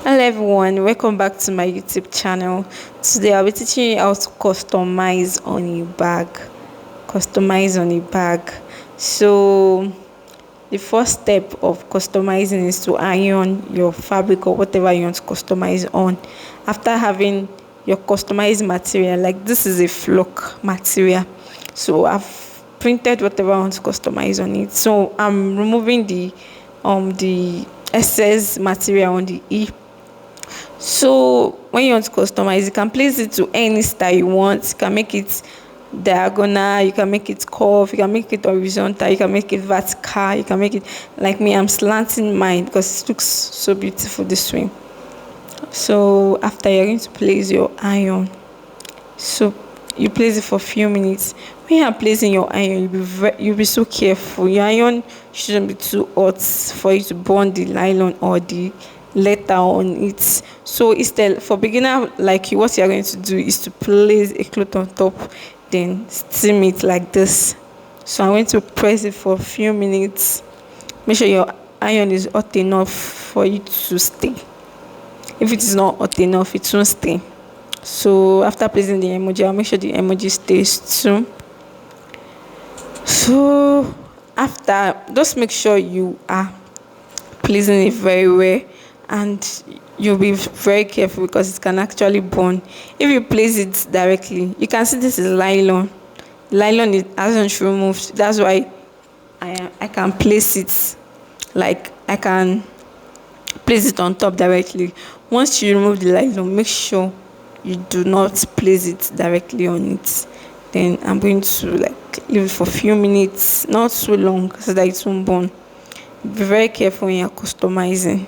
Hello everyone, welcome back to my YouTube channel. Today I'll be teaching you how to customize on a bag. So the first step of customizing is to iron your fabric or whatever you want to customize on. After having your customized material, like this is a flock material, so I've printed whatever I want to customize on it. So I'm removing the excess material on the E. So when you want to customize, you can place it to any style you want. You can make it diagonal, you can make it curve, you can make it horizontal, you can make it vertical, you can make it like me. I'm slanting mine because it looks so beautiful this way. So after, you're going to place your iron. So you place it for a few minutes. When you are placing your iron, you'll be so careful. Your iron shouldn't be too hot for you to burn the nylon or the letter on it. So instead, for beginner like you, what you are going to do is to place a cloth on top, then steam it like this. So I'm going to press it for a few minutes. Make sure your iron is hot enough for you to stay. If it is not hot enough, it won't stay. So after placing the emoji, I'll make sure the emoji stays too. So after, just make sure you are placing it very well, and you'll be very careful because it can actually burn. If you place it directly, you can see this is nylon. Nylon hasn't removed. That's why I can place it, like I can place it on top directly. Once you remove the nylon, make sure you do not place it directly on it. Then I'm going to leave it for a few minutes, not so long so that it won't burn. Be very careful when you're customizing.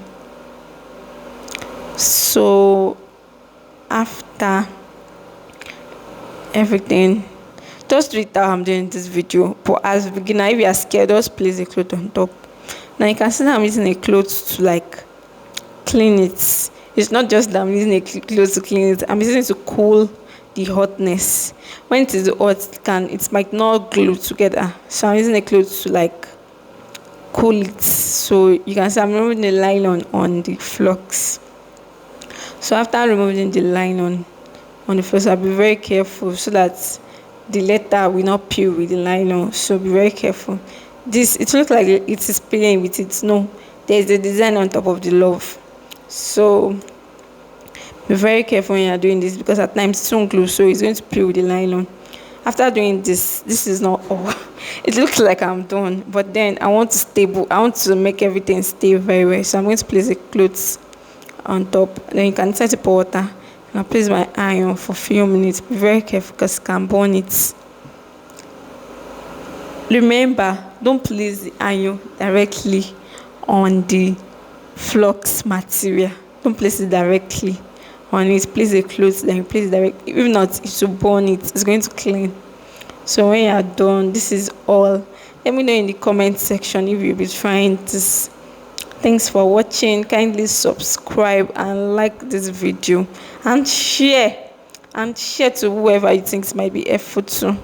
So after everything, just do it how I'm doing this video. But as a beginner, if you are scared, just place a cloth on top. Now you can see that I'm using a cloth to clean it. It's not just that I'm using a cloth to clean it. I'm using it to cool the hotness. When it is hot, it might not glue together. So I'm using a cloth to cool it. So you can see I'm removing the nylon on the flux. So after removing the nylon on the flux, I'll be very careful so that the letter will not peel with the nylon. So be very careful. It looks like it is peeling with it. No, there's a design on top of the love. So be very careful when you're doing this because at times it won't glue, so it's going to peel with the nylon. After doing this is not all. It looks like I'm done, but then I want to make everything stay very well. So I'm going to place the clothes on top. Then you can set it for water. And I'll place my iron for a few minutes. Be very careful because it can burn it. Remember, don't place the iron directly on the flux material. Don't place it directly on it. Place the clothes, then you place it directly. If not, it will burn it. It's going to clean. So when you are done, this is all. Let me know in the comment section if you'll be trying this. Thanks for watching. Kindly subscribe and like this video and share to whoever you think might be helpful to.